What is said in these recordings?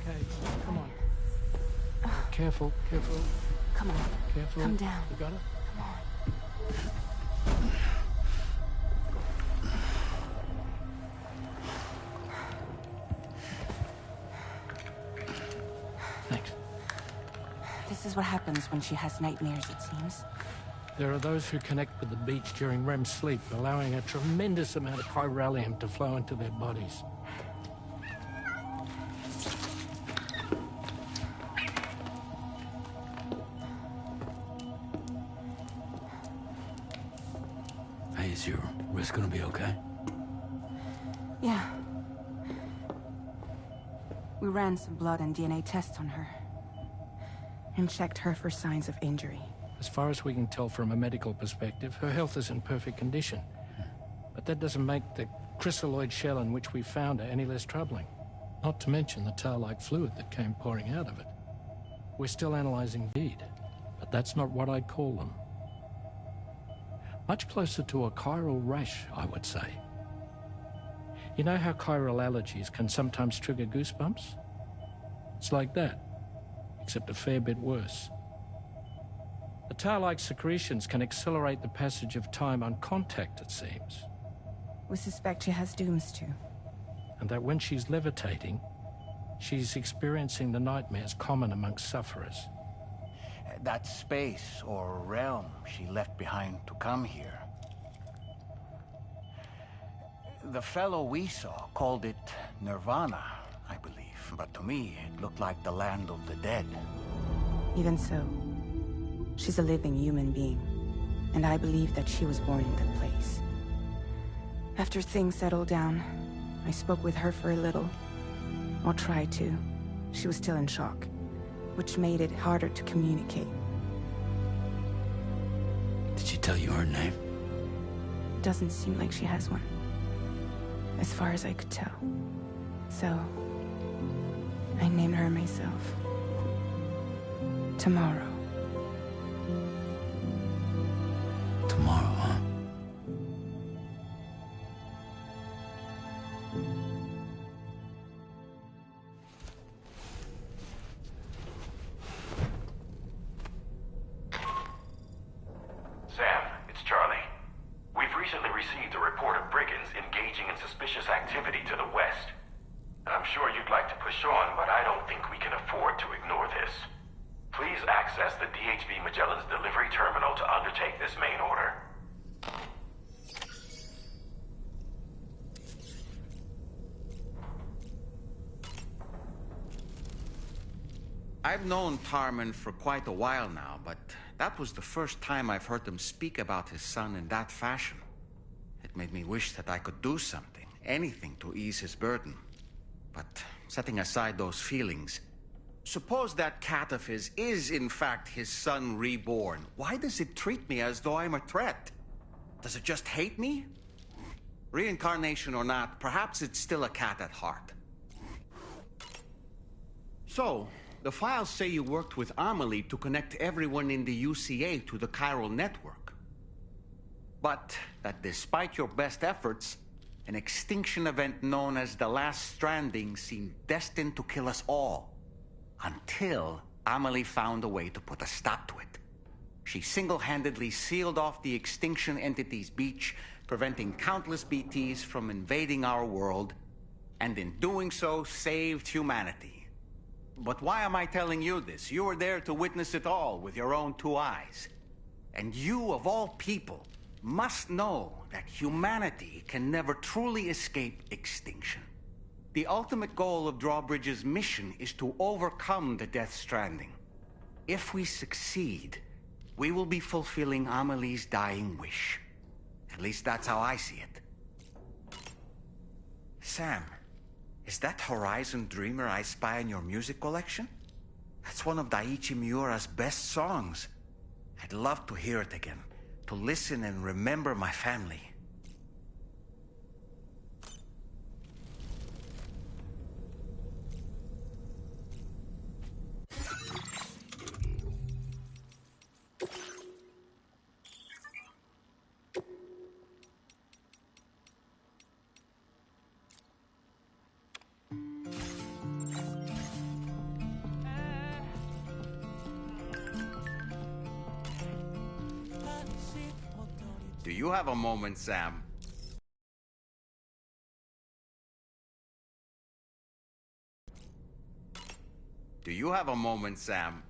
okay. Come on. Careful, careful. Come on. Careful. Come down. You got it? Come on. Thanks. This is what happens when she has nightmares, it seems. There are those who connect with the beach during REM sleep, allowing a tremendous amount of chiralium to flow into their bodies. Hey, is your wrist gonna be okay? Yeah. We ran some blood and DNA tests on her. And checked her for signs of injury. As far as we can tell from a medical perspective, her health is in perfect condition. But that doesn't make the crystalloid shell in which we found her any less troubling. Not to mention the tar-like fluid that came pouring out of it. We're still analyzing bead, but that's not what I'd call them. Much closer to a chiral rash, I would say. You know how chiral allergies can sometimes trigger goosebumps? It's like that, except a fair bit worse. The tar-like secretions can accelerate the passage of time on contact, it seems. We suspect she has dooms too. And that when she's levitating, she's experiencing the nightmares common amongst sufferers. That space or realm she left behind to come here. The fellow we saw called it Nirvana, I believe. But to me, it looked like the land of the dead. Even so, she's a living human being. And I believe that she was born in that place. After things settled down, I spoke with her for a little. Or tried to. She was still in shock, which made it harder to communicate. Did she tell you her name? Doesn't seem like she has one. As far as I could tell. So, I named her myself. Tomorrow. Tomorrow, huh? Sam, it's Charlie. We've recently received a report of brigands engaging in suspicious activity to the west. And I'm sure you'd like to push on, but I don't think we can afford to ignore this. Please access the DHV Magellan's delivery terminal to undertake this main order. I've known Tarman for quite a while now, but that was the first time I've heard him speak about his son in that fashion. It made me wish that I could do something, anything to ease his burden. But setting aside those feelings, suppose that cat of his is in fact his son reborn. Why does it treat me as though I'm a threat? Does it just hate me? Reincarnation or not, perhaps it's still a cat at heart. So, the files say you worked with Amelie to connect everyone in the UCA to the chiral network. But that despite your best efforts, an extinction event known as the Last Stranding seemed destined to kill us all. Until Amelie found a way to put a stop to it. She single-handedly sealed off the extinction entity's beach, preventing countless BTs from invading our world, and in doing so, saved humanity. But why am I telling you this? You were there to witness it all with your own two eyes. And you, of all people, must know that humanity can never truly escape extinction. The ultimate goal of Drawbridge's mission is to overcome the Death Stranding. If we succeed, we will be fulfilling Amelie's dying wish. At least that's how I see it. Sam, is that Horizon Dreamer I spy in your music collection? That's one of Daiichi Miura's best songs. I'd love to hear it again, to listen and remember my family. Do you have a moment, Sam? Do you have a moment, Sam?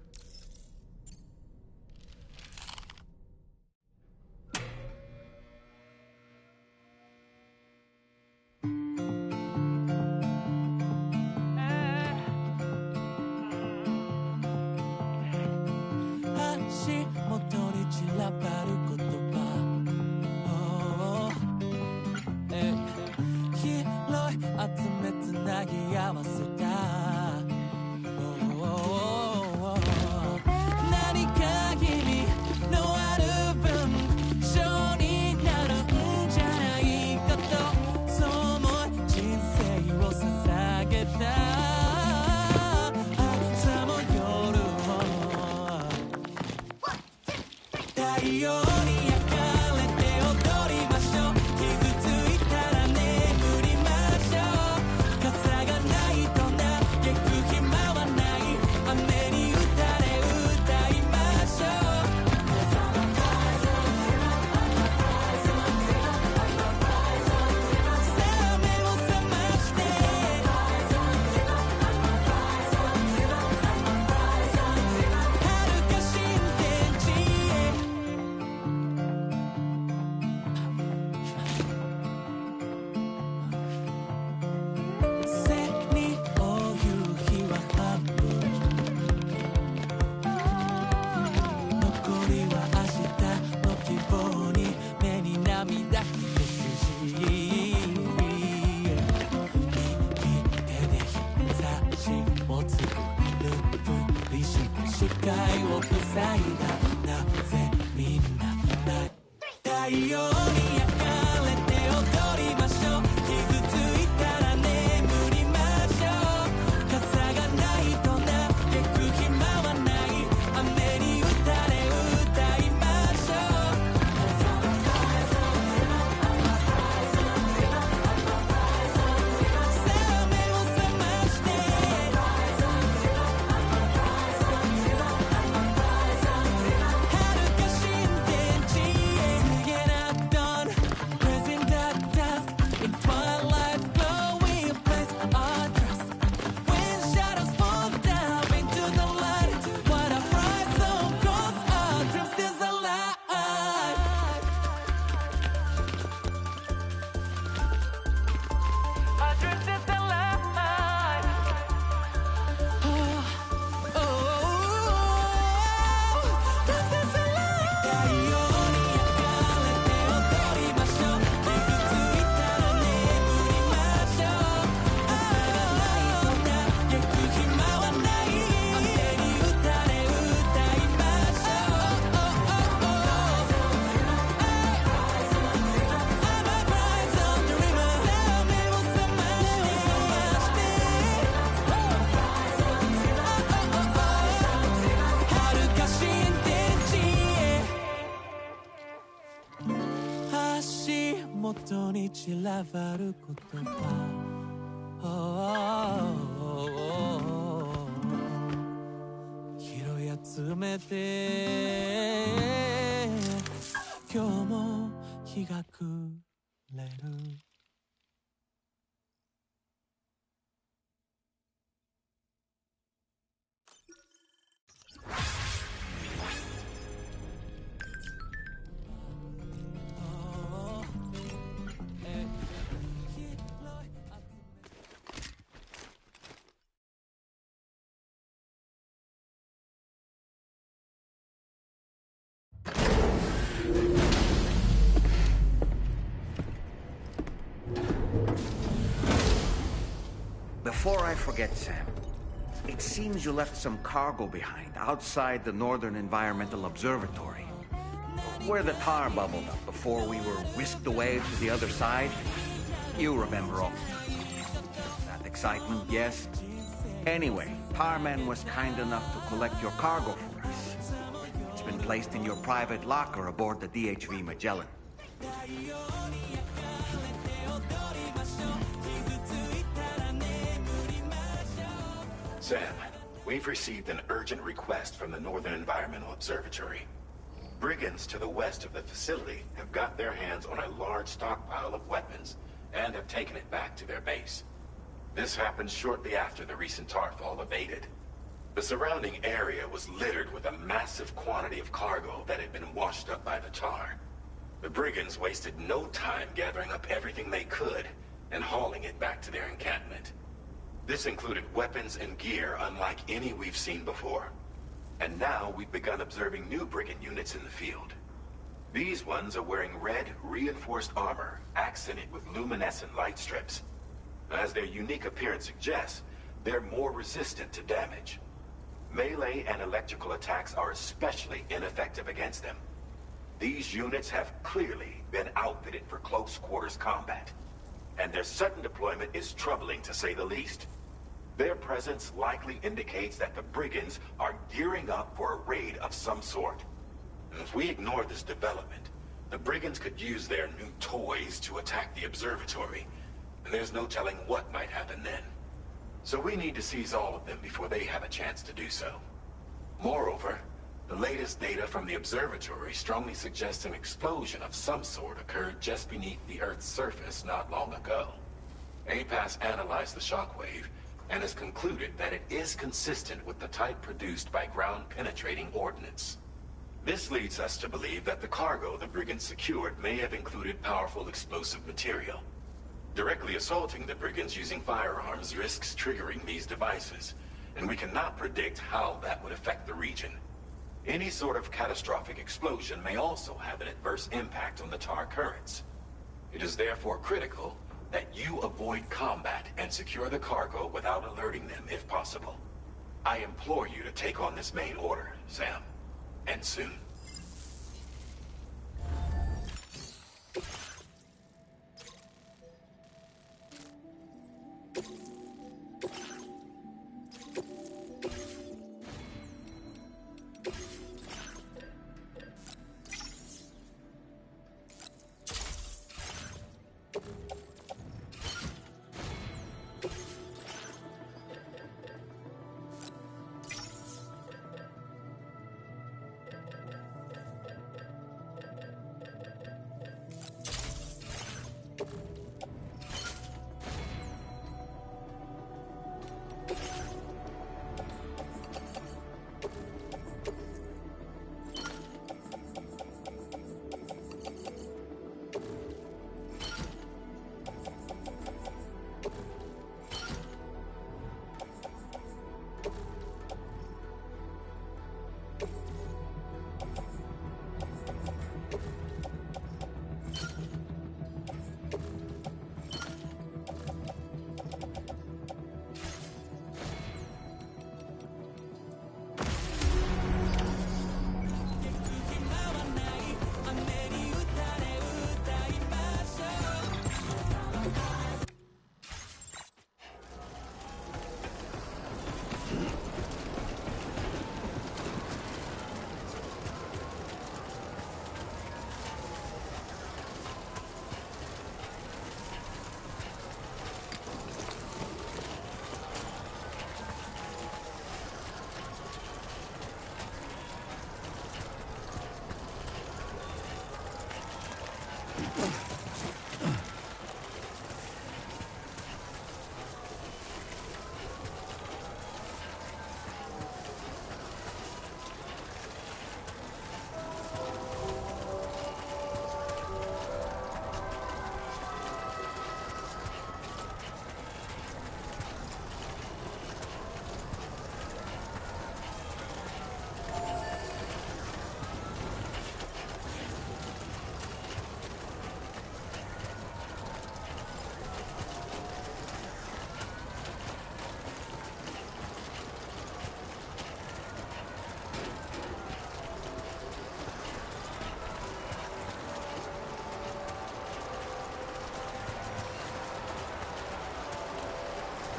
Before I forget, Sam, it seems you left some cargo behind outside the Northern Environmental Observatory, where the tar bubbled up before we were whisked away to the other side. You remember all that excitement, yes? Anyway, Tarman was kind enough to collect your cargo for us. It's been placed in your private locker aboard the DHV Magellan. Sam, we've received an urgent request from the Northern Environmental Observatory. Brigands to the west of the facility have got their hands on a large stockpile of weapons and have taken it back to their base. This happened shortly after the recent Tarfall evaded. The surrounding area was littered with a massive quantity of cargo that had been washed up by the tar. The brigands wasted no time gathering up everything they could and hauling it back to their encampment. This included weapons and gear unlike any we've seen before. And now we've begun observing new brigand units in the field. These ones are wearing red, reinforced armor, accented with luminescent light strips. As their unique appearance suggests, they're more resistant to damage. Melee and electrical attacks are especially ineffective against them. These units have clearly been outfitted for close quarters combat, and their sudden deployment is troubling to say the least. Their presence likely indicates that the brigands are gearing up for a raid of some sort. And if we ignore this development, the brigands could use their new toys to attack the observatory, and there's no telling what might happen then. So we need to seize all of them before they have a chance to do so. Moreover, the latest data from the observatory strongly suggests an explosion of some sort occurred just beneath the Earth's surface not long ago. APAS analyzed the shockwave and has concluded that it is consistent with the type produced by ground-penetrating ordnance. This leads us to believe that the cargo the brigands secured may have included powerful explosive material. Directly assaulting the brigands using firearms risks triggering these devices, and we cannot predict how that would affect the region. Any sort of catastrophic explosion may also have an adverse impact on the tar currents. It is therefore critical that you avoid combat and secure the cargo without alerting them if possible. I implore you to take on this main order, Sam. And soon.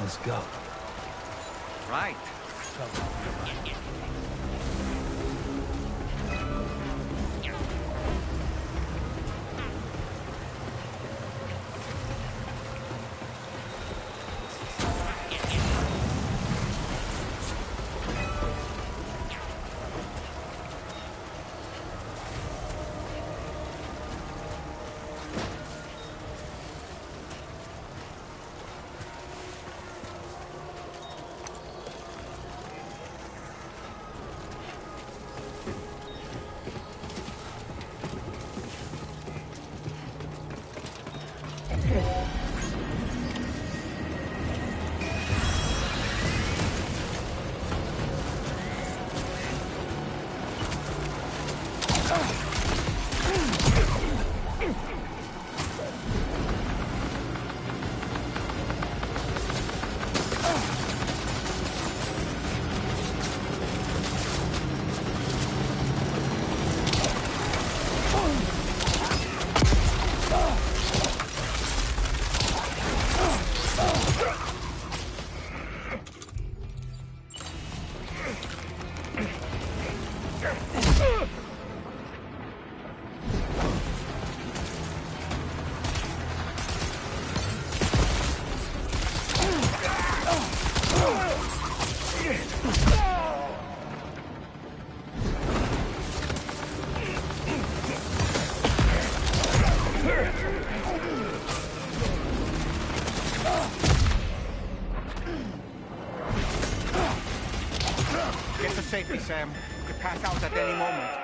Let's go. Right. Sam. You could pass out at any moment.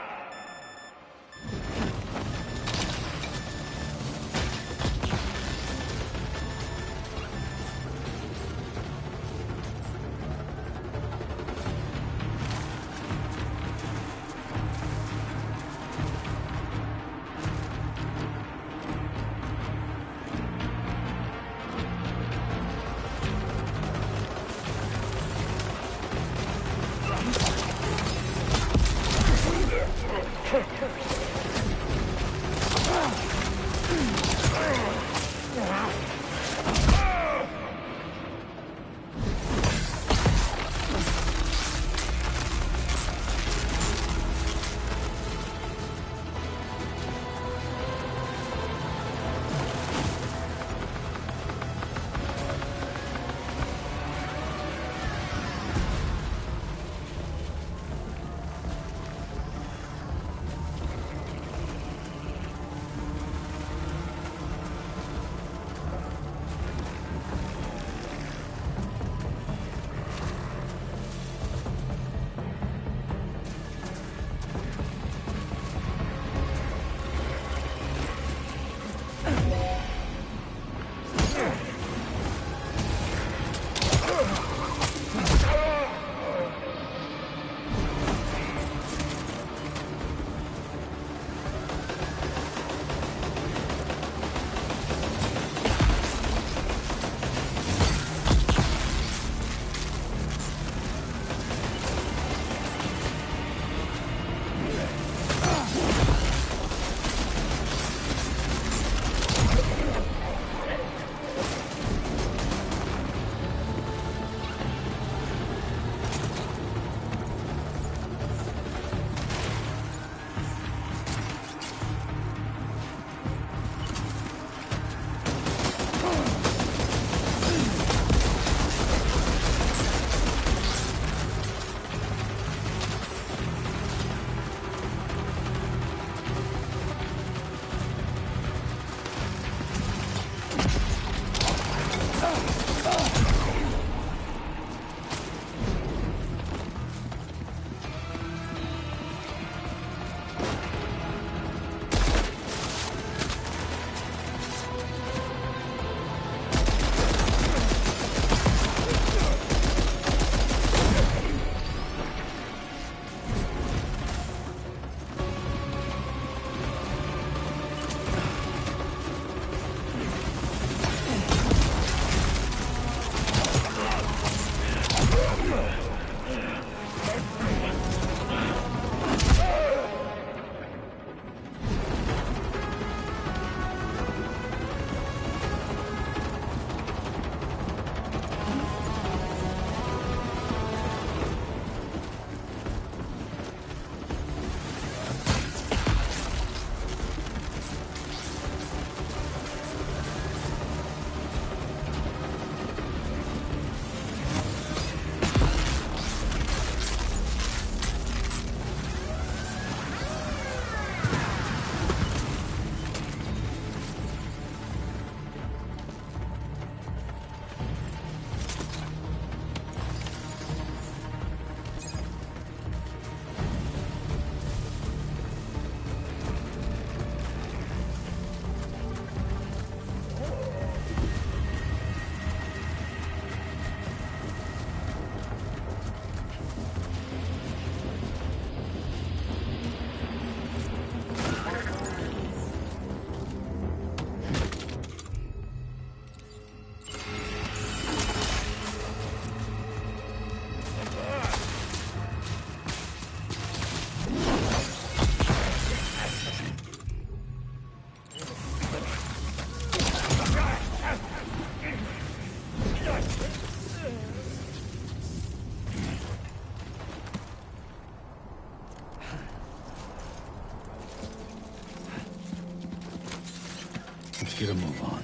Let's get a move on.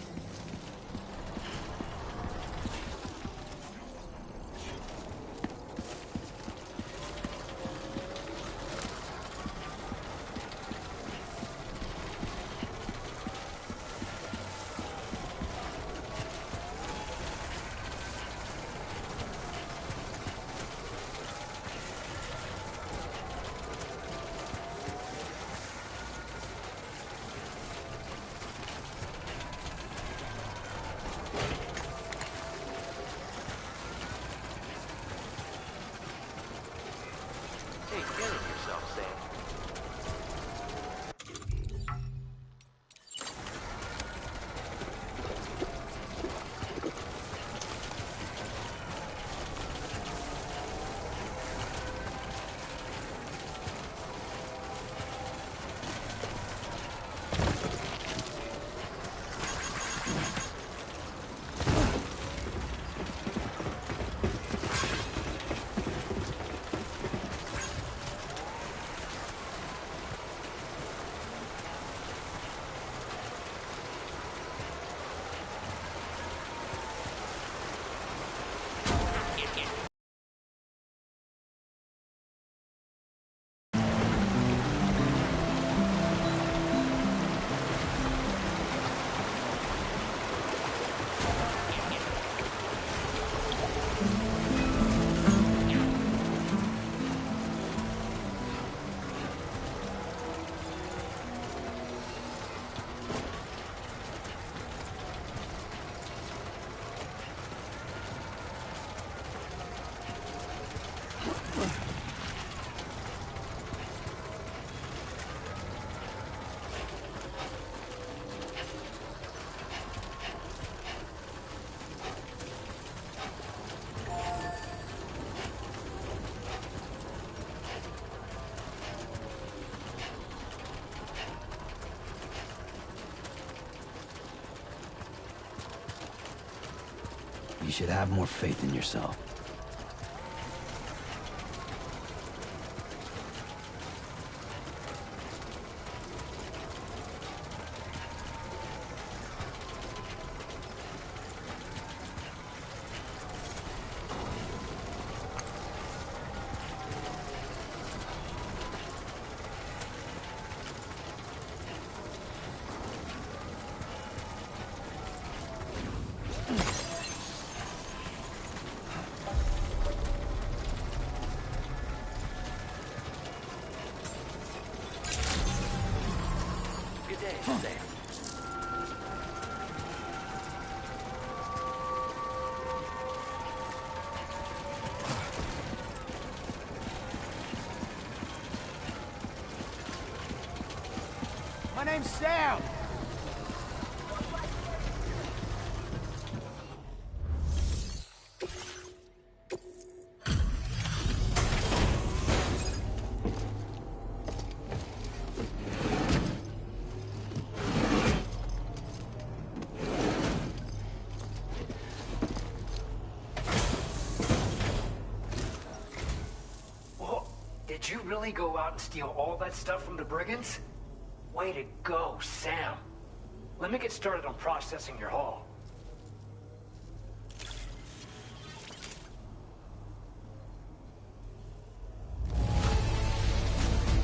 You should have more faith in yourself. My name's Sam. Whoa, did you really go out and steal all that stuff from the brigands? Way to go, Sam. Let me get started on processing your haul.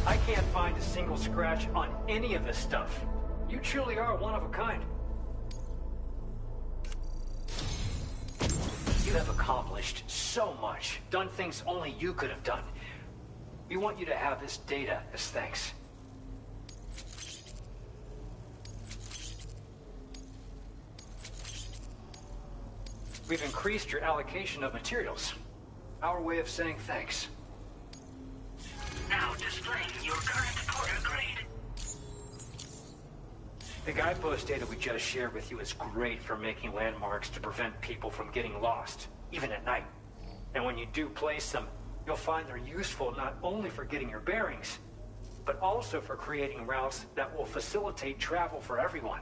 I can't find a single scratch on any of this stuff. You truly are one of a kind. You have accomplished so much, done things only you could have done. We want you to have this data as thanks. We've increased your allocation of materials. Our way of saying thanks. Now displaying your current porter grade. The guidepost data we just shared with you is great for making landmarks to prevent people from getting lost, even at night. And when you do place them, you'll find they're useful not only for getting your bearings, but also for creating routes that will facilitate travel for everyone.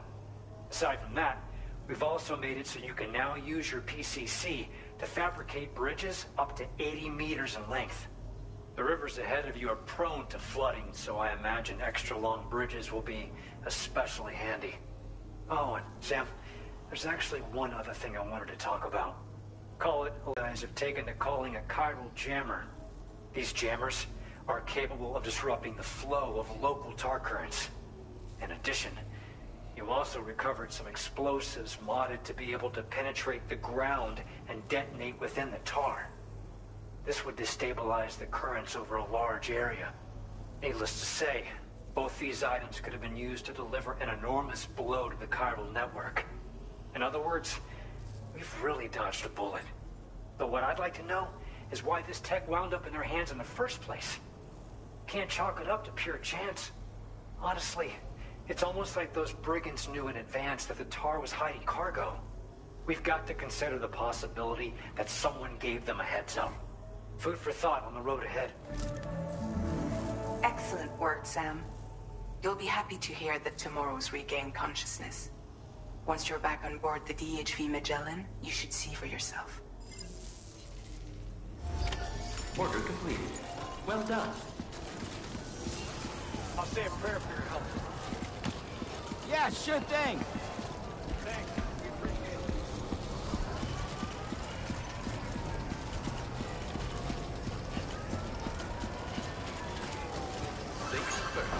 Aside from that, we've also made it so you can now use your PCC to fabricate bridges up to 80 meters in length. The rivers ahead of you are prone to flooding, so I imagine extra long bridges will be especially handy. Oh, and Sam, there's actually one other thing I wanted to talk about. Guys have taken to calling a chiral jammer. These jammers are capable of disrupting the flow of local tar currents. In addition, you also recovered some explosives modded to be able to penetrate the ground and detonate within the tar. This would destabilize the currents over a large area. Needless to say, both these items could have been used to deliver an enormous blow to the chiral network. In other words, we've really dodged a bullet. But what I'd like to know is why this tech wound up in their hands in the first place. Can't chalk it up to pure chance. Honestly, it's almost like those brigands knew in advance that the tar was hiding cargo. We've got to consider the possibility that someone gave them a heads up. Food for thought on the road ahead. Excellent work, Sam. You'll be happy to hear that tomorrow's regained consciousness. Once you're back on board the DHV Magellan, you should see for yourself. Order completed. Well done. I'll say a prayer for your help. Yeah, sure thing. Thanks. We appreciate it. Safety first.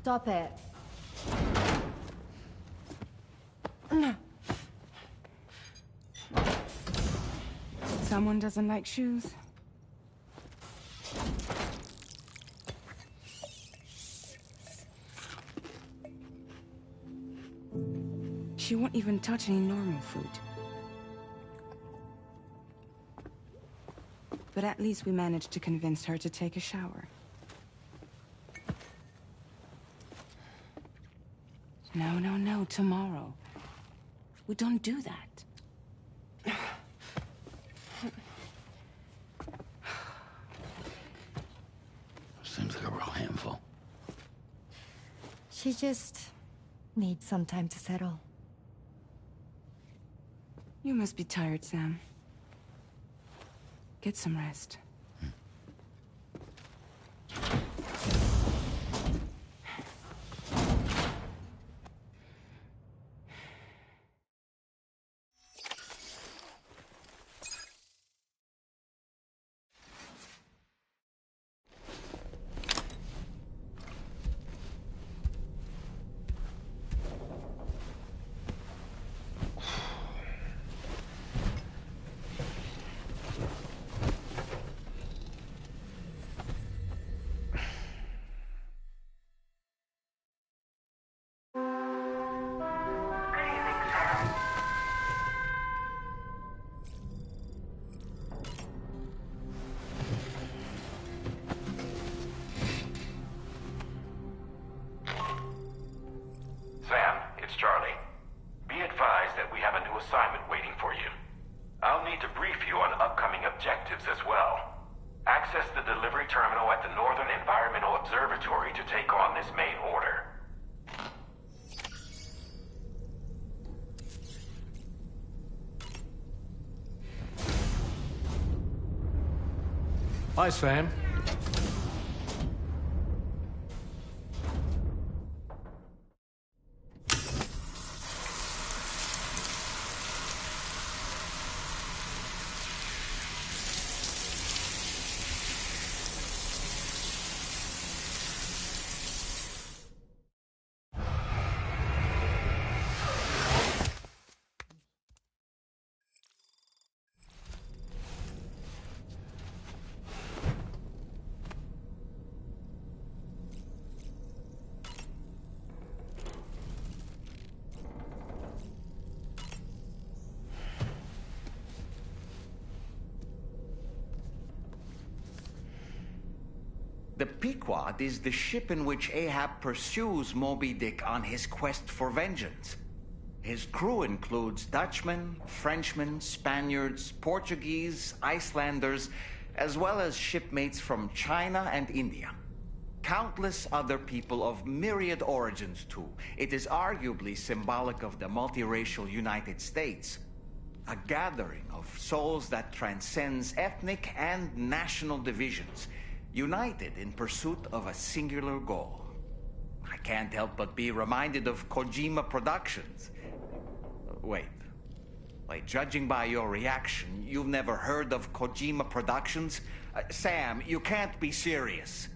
Stop it. Someone doesn't like shoes. She won't even touch any normal food. But at least we managed to convince her to take a shower. No, no, no, tomorrow. We don't do that. Seems like a real handful. She just needs some time to settle. You must be tired, Sam. Get some rest. Sam, it's Charlie. Be advised that we have a new assignment waiting for you. I'll need to brief you on upcoming objectives as well. Access the delivery terminal at the Northern Environmental Observatory to take on this main order. Hi, Sam. The Pequod is the ship in which Ahab pursues Moby Dick on his quest for vengeance. His crew includes Dutchmen, Frenchmen, Spaniards, Portuguese, Icelanders, as well as shipmates from China and India. Countless other people of myriad origins, too. It is arguably symbolic of the multiracial United States. A gathering of souls that transcends ethnic and national divisions, united in pursuit of a singular goal. I can't help but be reminded of Kojima Productions. Wait, judging by your reaction, you've never heard of Kojima Productions? Sam, you can't be serious.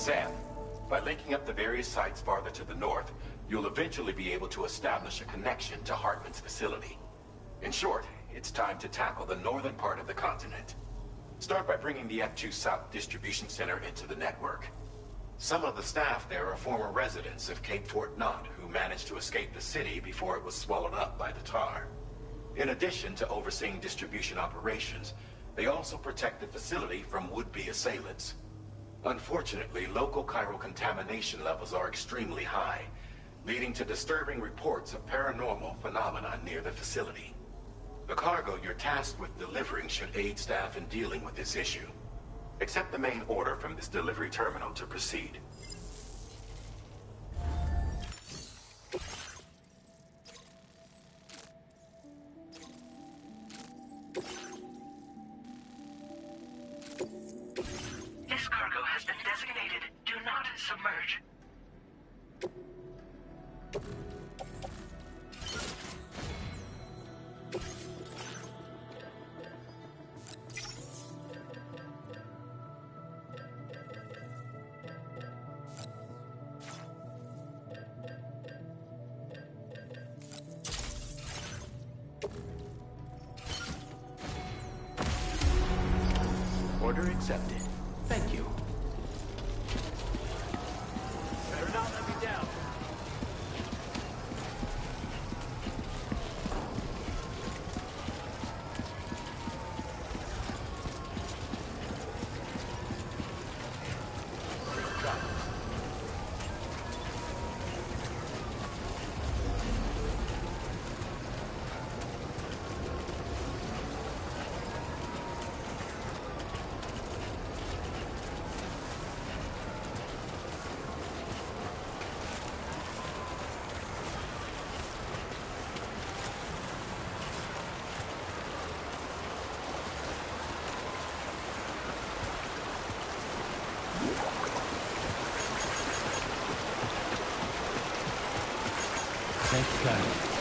Sam, by linking up the various sites farther to the north, you'll eventually be able to establish a connection to Hartman's facility. In short, it's time to tackle the northern part of the continent. Start by bringing the F2 South Distribution Center into the network. Some of the staff there are former residents of Cape Fort Knott who managed to escape the city before it was swallowed up by the tar. In addition to overseeing distribution operations, they also protect the facility from would-be assailants. Unfortunately, local chiral contamination levels are extremely high, leading to disturbing reports of paranormal phenomena near the facility. The cargo you're tasked with delivering should aid staff in dealing with this issue. Accept the main order from this delivery terminal to proceed. This cargo has been designated Do Not Submerge. Order accepted. Thank you. Better not let me down. Let's go.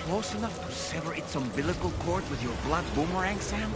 Close enough to sever its umbilical cord with your blood boomerang, Sam?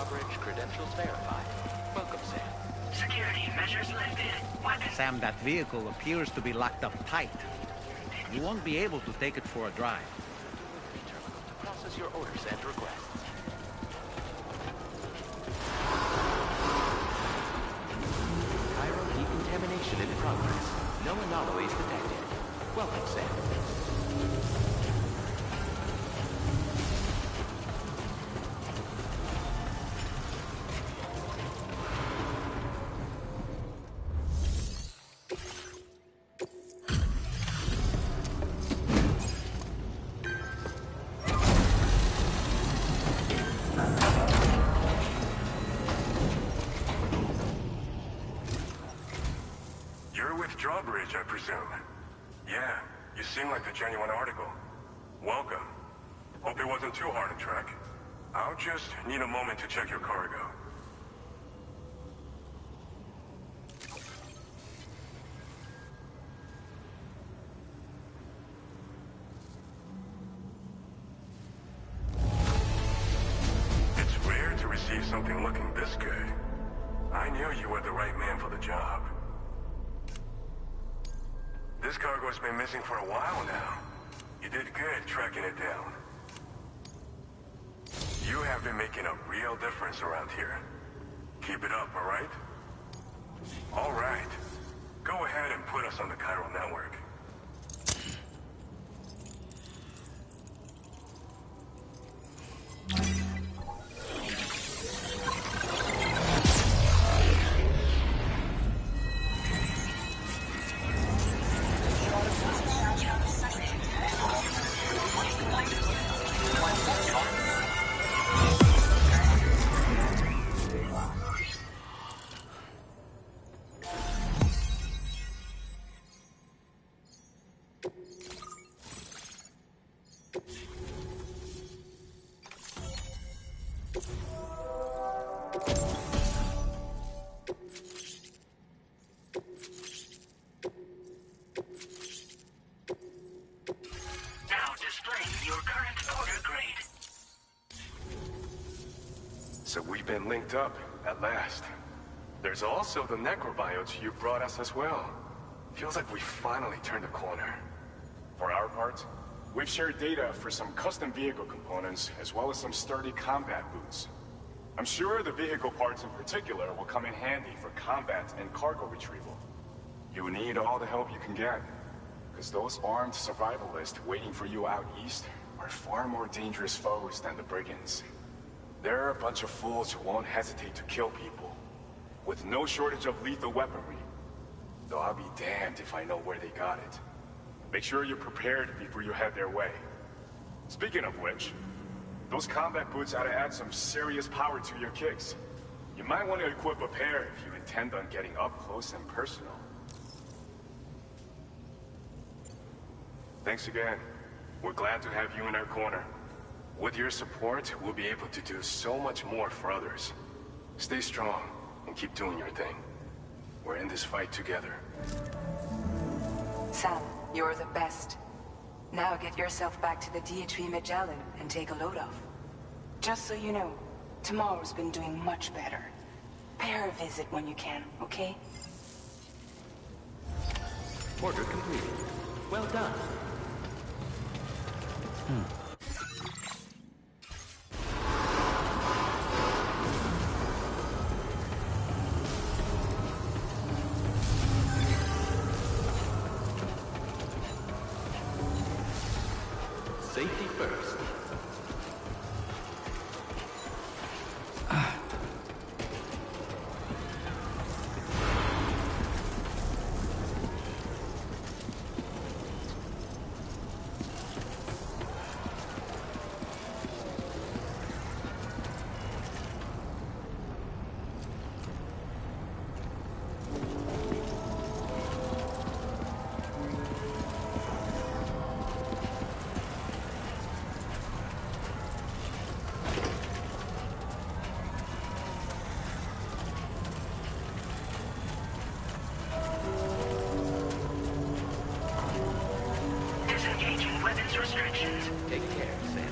drawbridge, credentials verified. Welcome, Sam. Security measures lifted. Weapons. Sam, that vehicle appears to be locked up tight. You won't be able to take it for a drive. Delivery terminal to process your orders and requests. Chiral decontamination in progress. No anomalies detected. Welcome, Sam. You're with Drawbridge, I presume. Yeah, you seem like the genuine article. Welcome. Hope it wasn't too hard to track. I'll just need a moment to check your cargo. It's rare to receive something looking this good. I knew you were the right man for the job. This cargo's been missing for a while now. You did good tracking it down. You have been making a real difference around here. Keep it up, all right? All right. Go ahead and put us on the Chiral network. So we've been linked up, at last. There's also the necrobiotes you brought us as well. Feels like we finally turned a corner. For our part, we've shared data for some custom vehicle components, as well as some sturdy combat boots. I'm sure the vehicle parts in particular will come in handy for combat and cargo retrieval. You need all the help you can get, because those armed survivalists waiting for you out east are far more dangerous foes than the brigands. They're a bunch of fools who won't hesitate to kill people, with no shortage of lethal weaponry. Though I'll be damned if I know where they got it. Make sure you're prepared before you head their way. Speaking of which, those combat boots ought to add some serious power to your kicks. You might want to equip a pair if you intend on getting up close and personal. Thanks again. We're glad to have you in our corner. With your support, we'll be able to do so much more for others. Stay strong and keep doing your thing. We're in this fight together. Sam, you're the best. Now get yourself back to the Dietrich Magellan and take a load off. Just so you know, tomorrow's been doing much better. Pay her a visit when you can, okay? Order completed. Well done. Safety first. Disengaging weapons restrictions. Take care, Sam.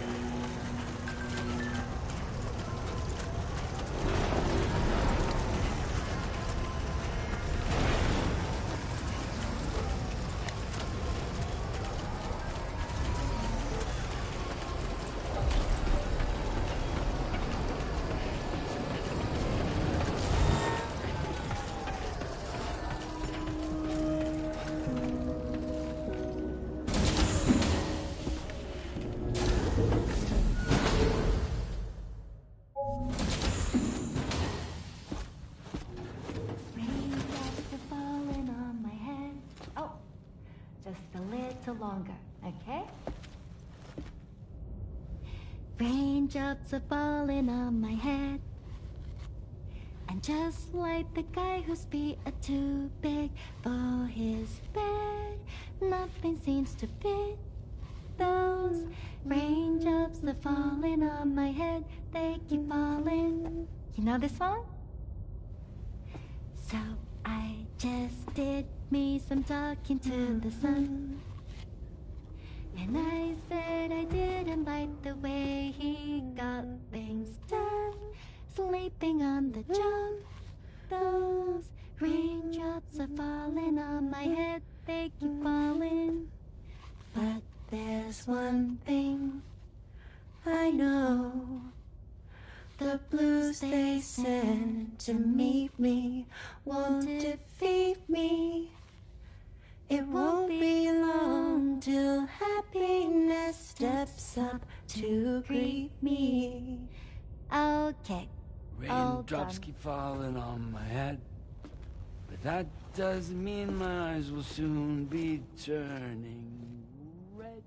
longer, okay? Raindrops are falling on my head. And just like the guy whose feet are too big for his bed, nothing seems to fit. Those raindrops are falling on my head, they keep falling. You know this song? So I just did me some talking to the sun. And I said I didn't like the way he got things done. Sleeping on the job. Those raindrops are falling on my head, they keep falling. But there's one thing I know. The blues they send to meet me won't defeat me. It won't be long till happiness steps up to greet me. Okay. Raindrops keep falling on my head, but that doesn't mean my eyes will soon be turning red.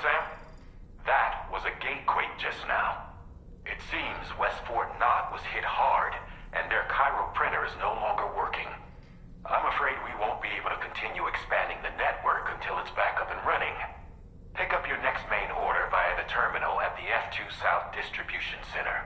Sam? That was a gatequake just now. It seems West Fort Knott was hit hard, and their Cairo printer is no longer working. I'm afraid we won't be able to continue expanding the network until it's back up and running. Pick up your next main order via the terminal at the F2 South Distribution Center.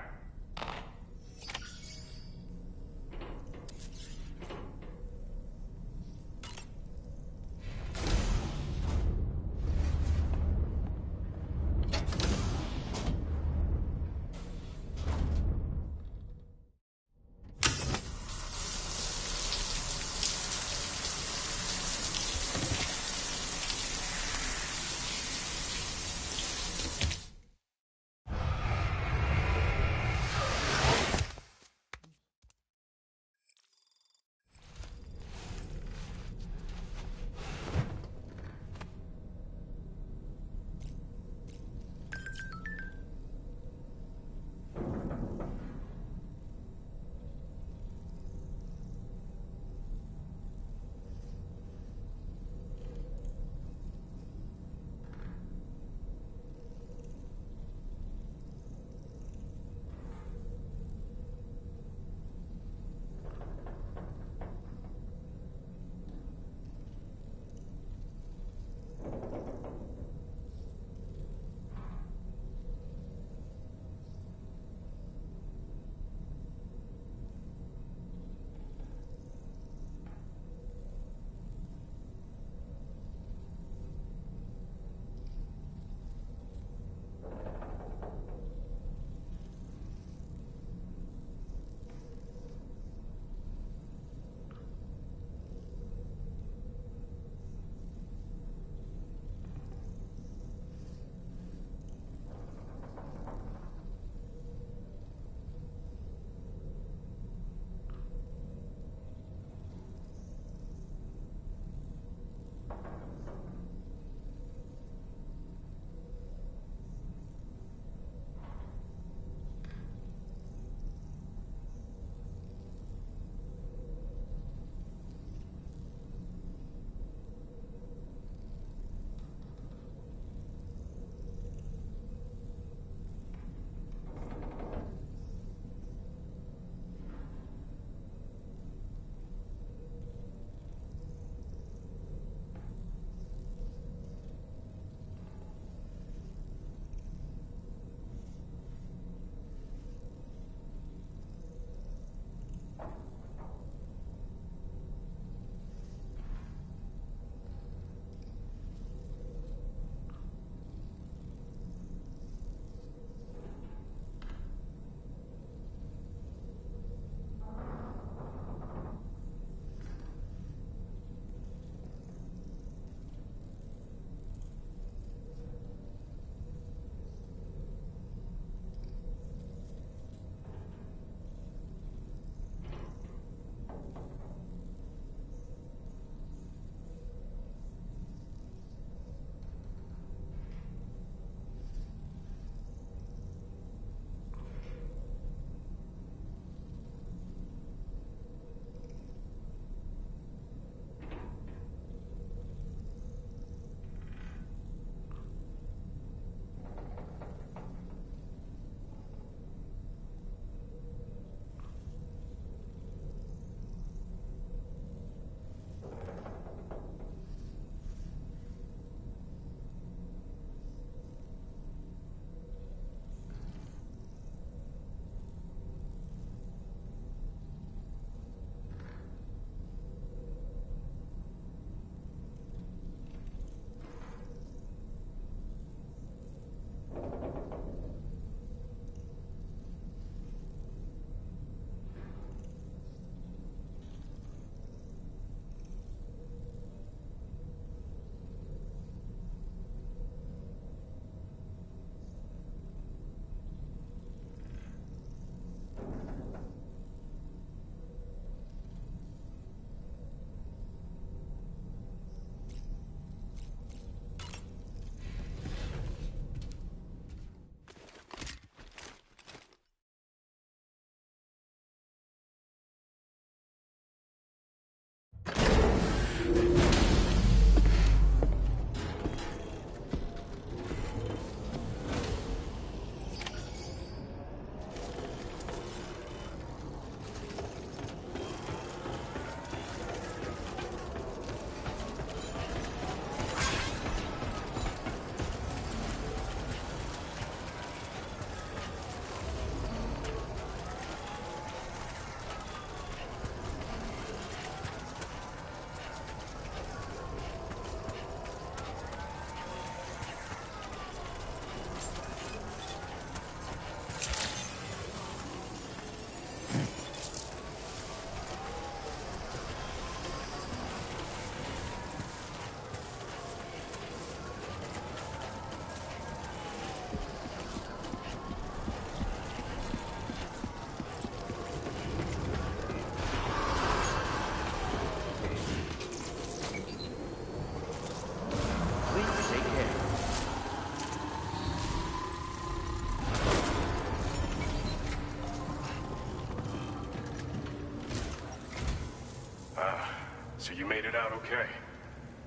okay.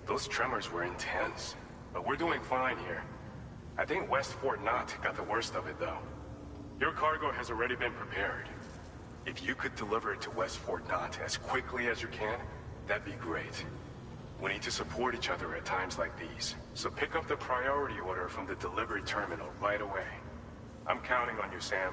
Those tremors were intense, but we're doing fine here. I think West Fort Knott got the worst of it, though. Your cargo has already been prepared. If you could deliver it to West Fort Knott as quickly as you can, that'd be great. We need to support each other at times like these, so pick up the priority order from the delivery terminal right away. I'm counting on you, Sam.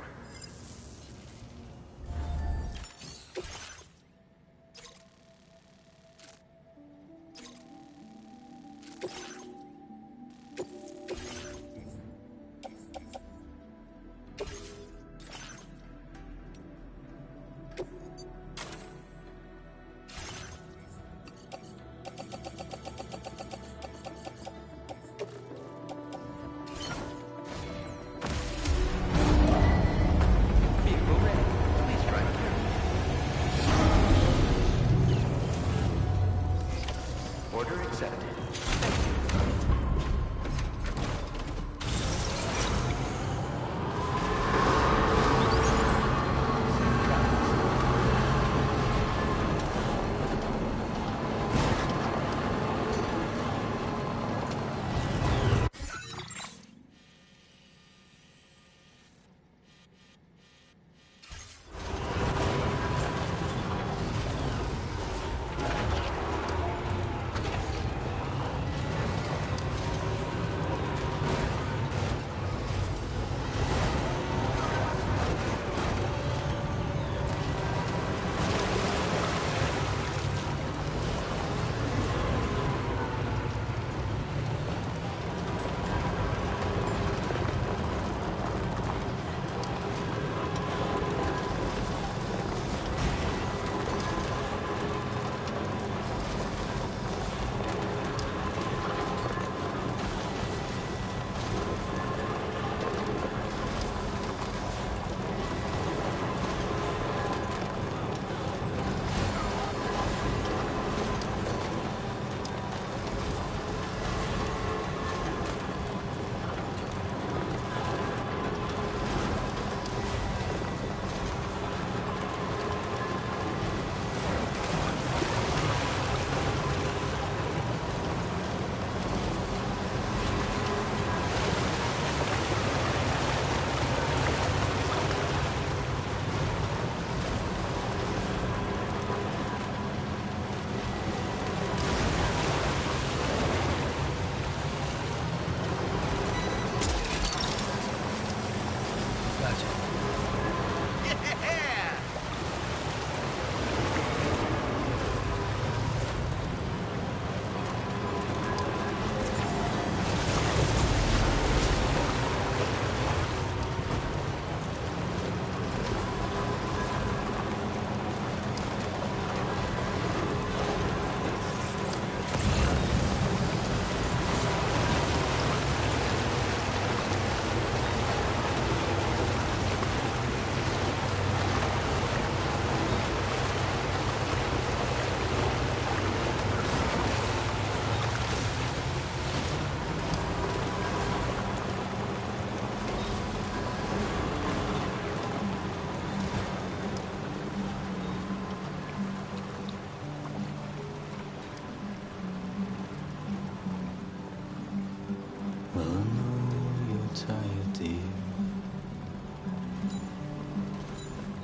Order accepted.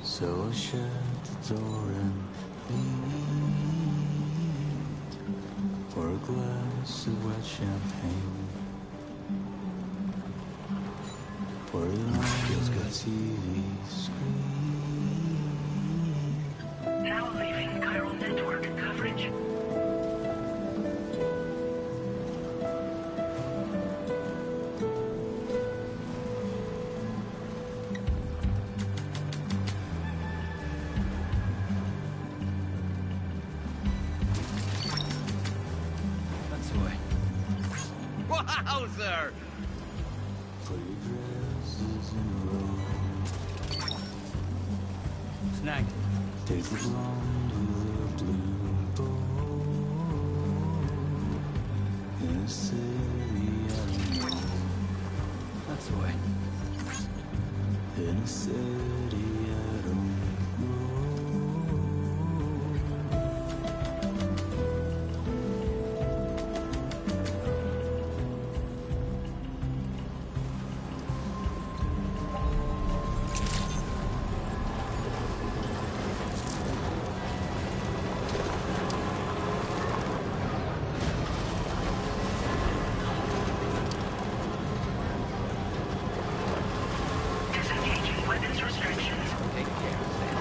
So I'll shut the door and leave for a glass of white champagne. Pour it on the TV screen. Now leaving chiral network coverage. Wowzer! Pretty dresses in a row. Snagged. Take the blonde with the blue bow. In a city I don't know. That's the way. In a city I don't know. access restrictions. Take care, Sam.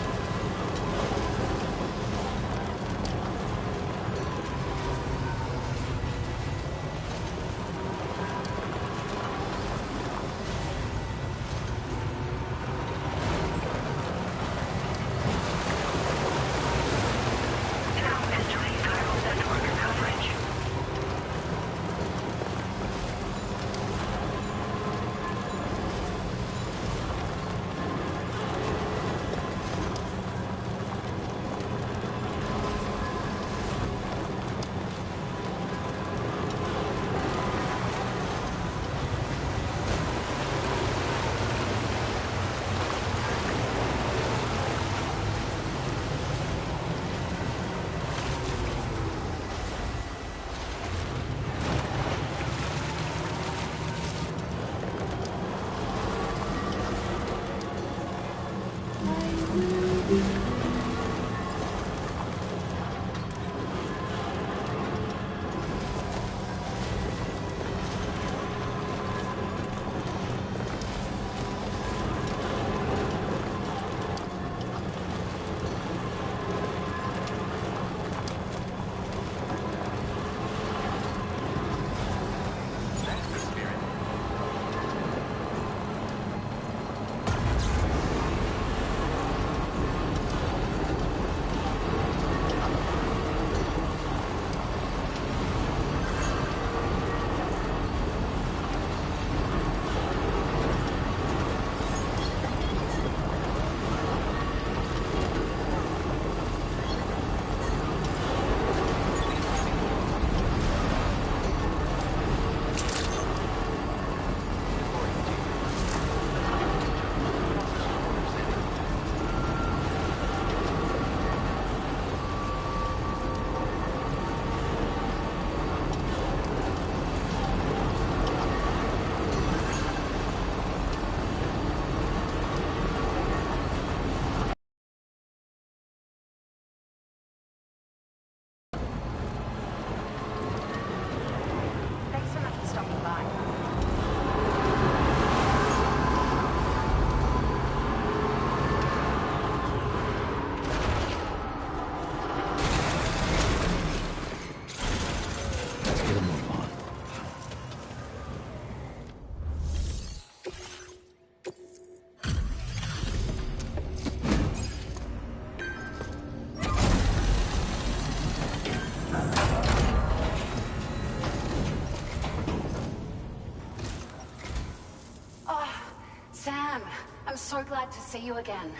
Sam, I'm so glad to see you again.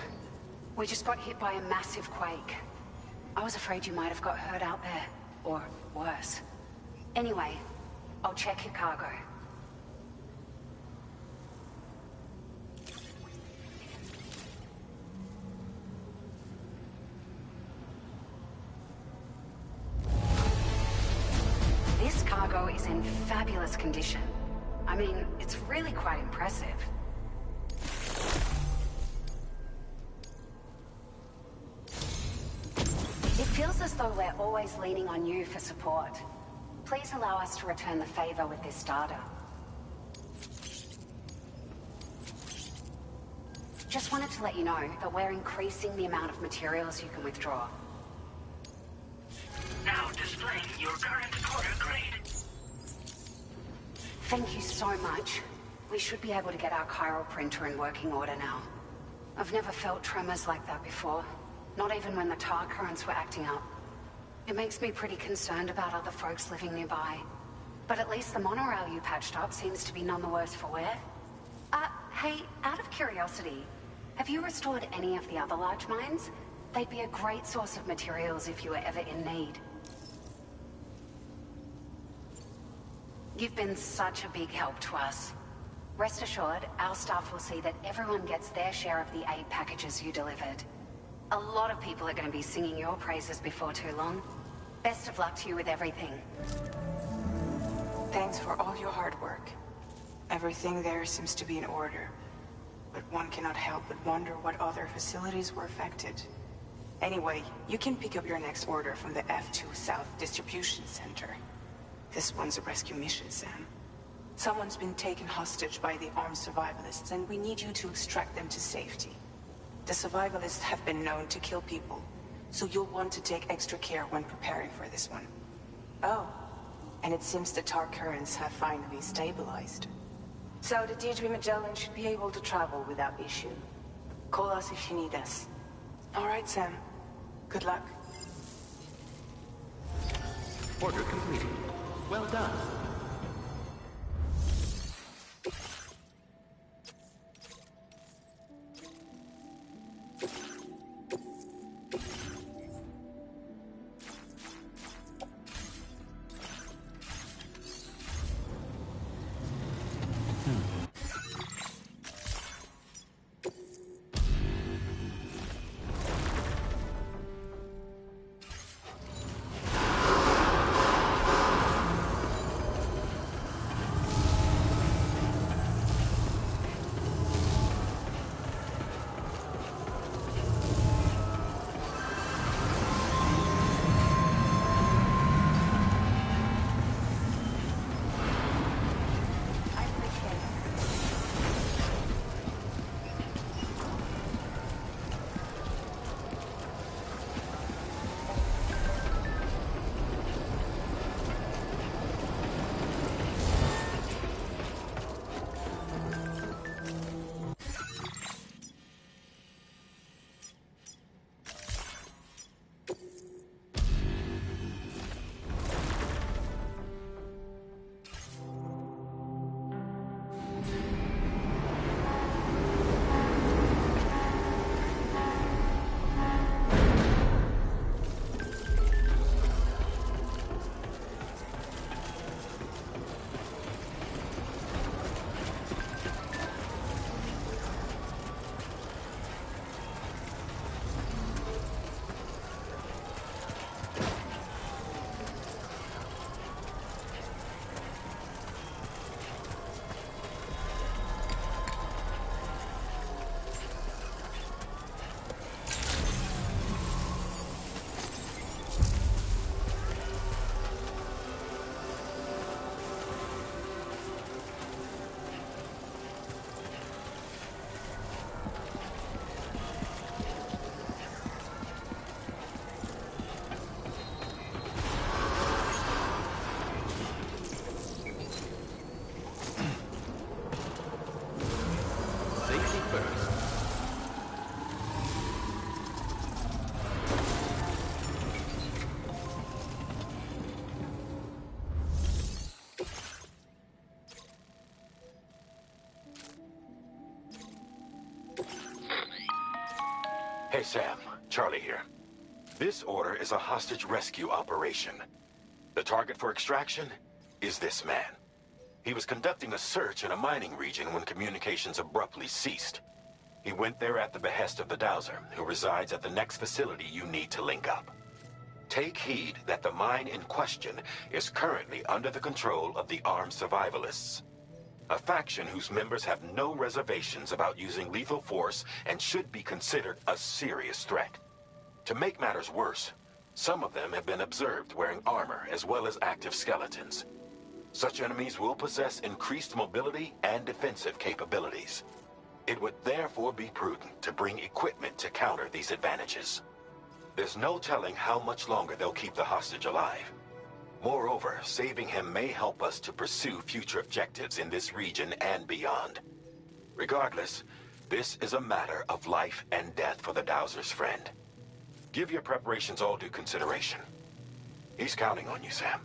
We just got hit by a massive quake. I was afraid you might have got hurt out there, or worse. Anyway, I'll check your cargo. This cargo is in fabulous condition. I mean, it's really quite impressive. It feels as though we're always leaning on you for support. Please allow us to return the favor with this data. Just wanted to let you know that we're increasing the amount of materials you can withdraw. Now displaying your current order grade. Thank you so much. We should be able to get our chiral printer in working order now. I've never felt tremors like that before. Not even when the tar currents were acting up. It makes me pretty concerned about other folks living nearby. But at least the monorail you patched up seems to be none the worse for wear. Hey, out of curiosity, have you restored any of the other large mines? They'd be a great source of materials if you were ever in need. You've been such a big help to us. Rest assured, our staff will see that everyone gets their share of the aid packages you delivered. A lot of people are going to be singing your praises before too long. Best of luck to you with everything. Thanks for all your hard work. Everything there seems to be in order. But one cannot help but wonder what other facilities were affected. Anyway, you can pick up your next order from the F2 South Distribution Center. This one's a rescue mission, Sam. Someone's been taken hostage by the armed survivalists, and we need you to extract them to safety. The survivalists have been known to kill people, so you'll want to take extra care when preparing for this one. Oh, and it seems the tar currents have finally stabilized. So the Deirdre Magellan should be able to travel without issue. Call us if you need us. All right, Sam. Good luck. Order completed. Well done. Hey, Sam. Charlie here. This order is a hostage rescue operation. The target for extraction is this man. He was conducting a search in a mining region when communications abruptly ceased. He went there at the behest of the Dowser, who resides at the next facility you need to link up. Take heed that the mine in question is currently under the control of the armed survivalists, a faction whose members have no reservations about using lethal force and should be considered a serious threat. To make matters worse, some of them have been observed wearing armor as well as active skeletons. Such enemies will possess increased mobility and defensive capabilities. It would therefore be prudent to bring equipment to counter these advantages. There's no telling how much longer they'll keep the hostage alive. Moreover, saving him may help us to pursue future objectives in this region and beyond. Regardless, this is a matter of life and death for the Dowser's friend. Give your preparations all due consideration. He's counting on you, Sam.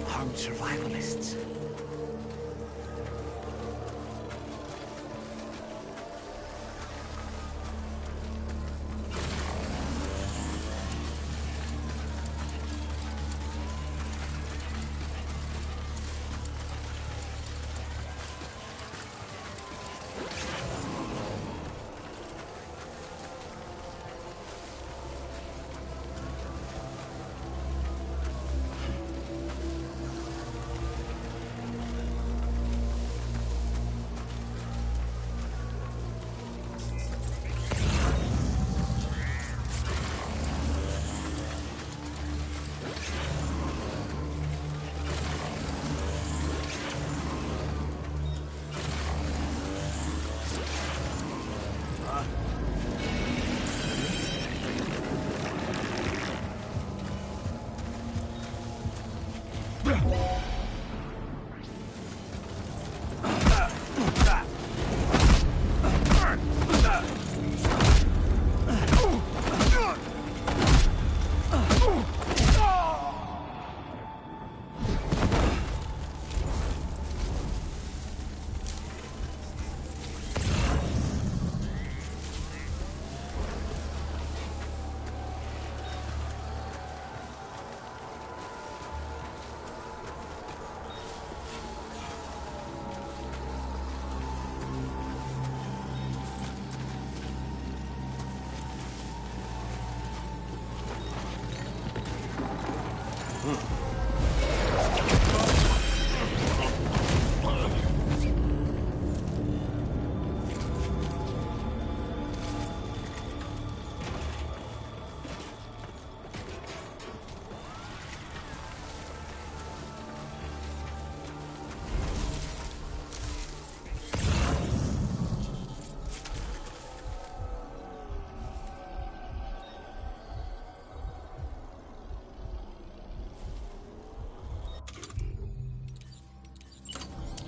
Armed survivalists.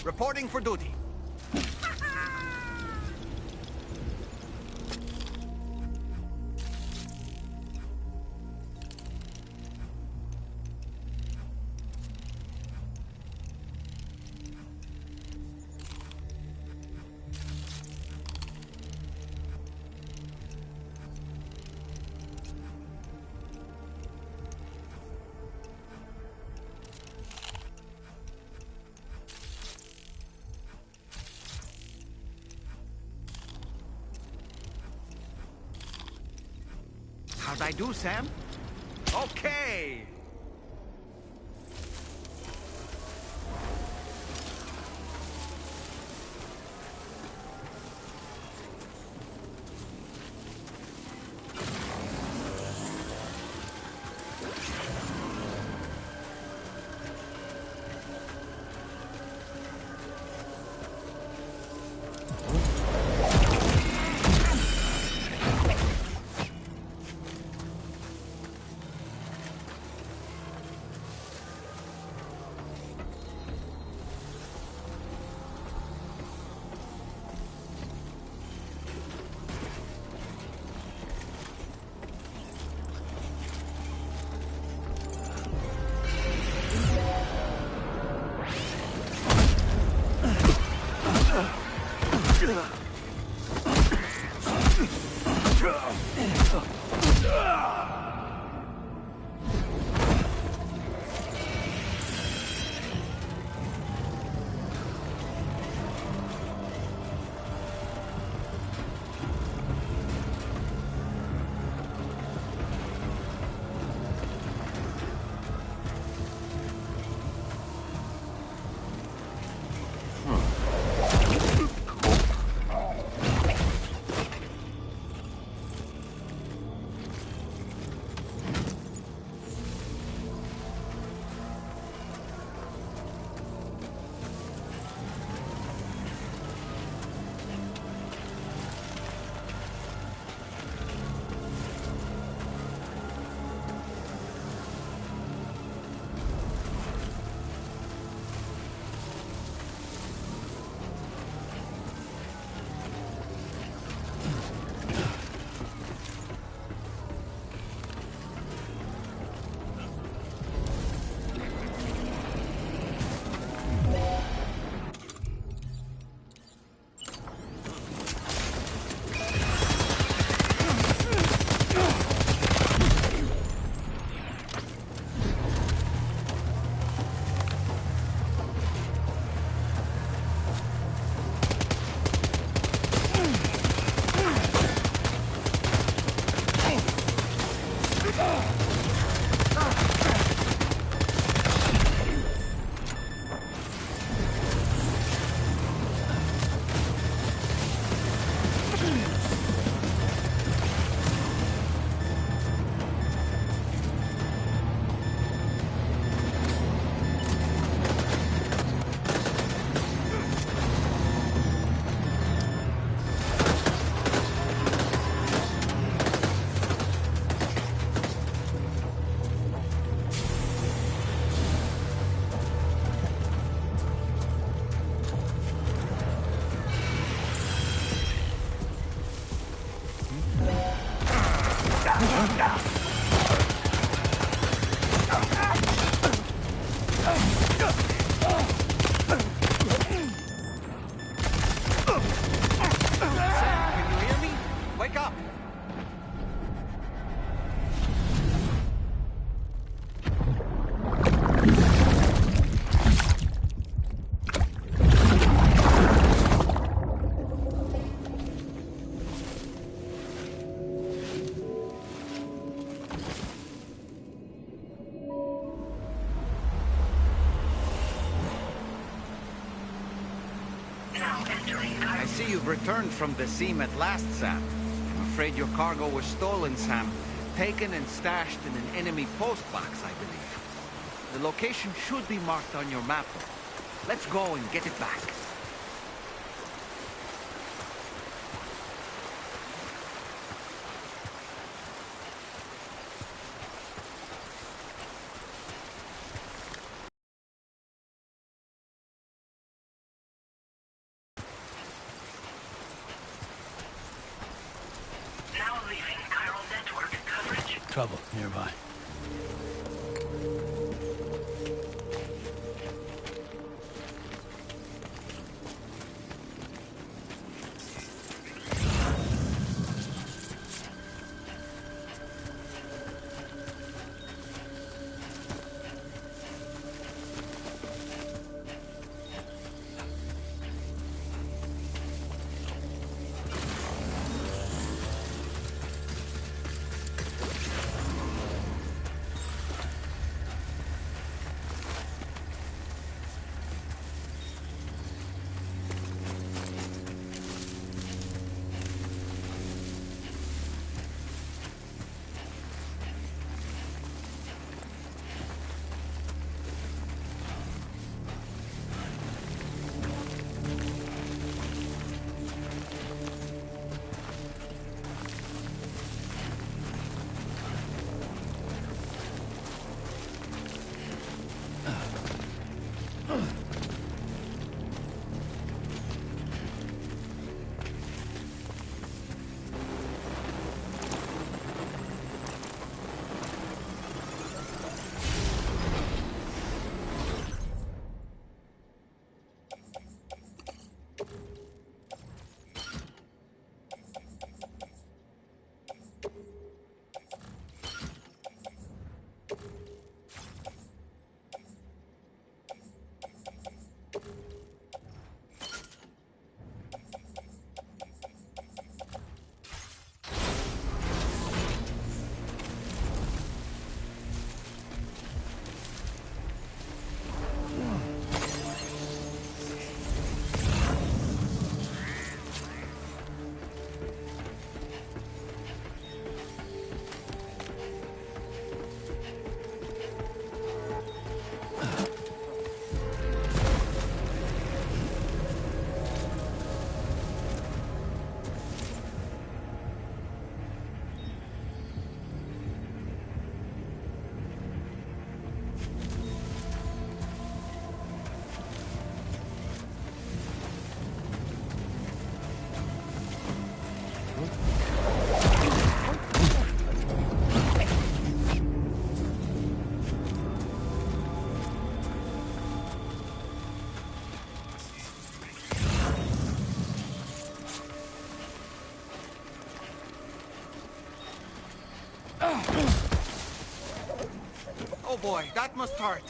Reporting for duty. How'd I do, Sam? Okay! I see you've returned from the seam at last, Sam. I'm afraid your cargo was stolen, Sam. Taken and stashed in an enemy postbox, I believe. The location should be marked on your map, though. Let's go and get it back. Trouble nearby. Oh boy, that must hurt.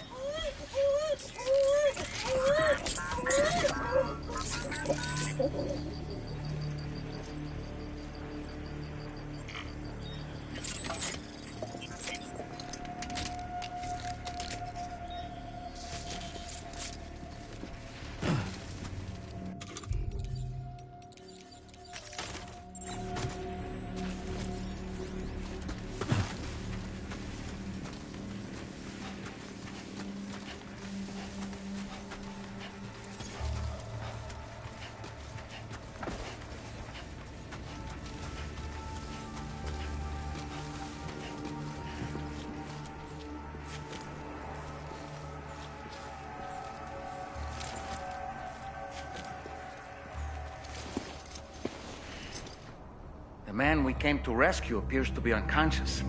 The man we came to rescue appears to be unconscious.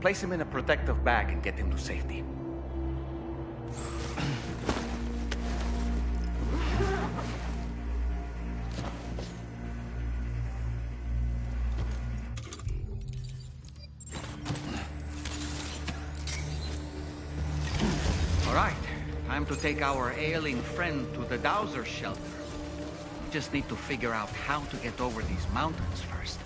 Place him in a protective bag and get him to safety. All right, time to take our ailing friend to the Dowser shelter. We just need to figure out how to get over these mountains first.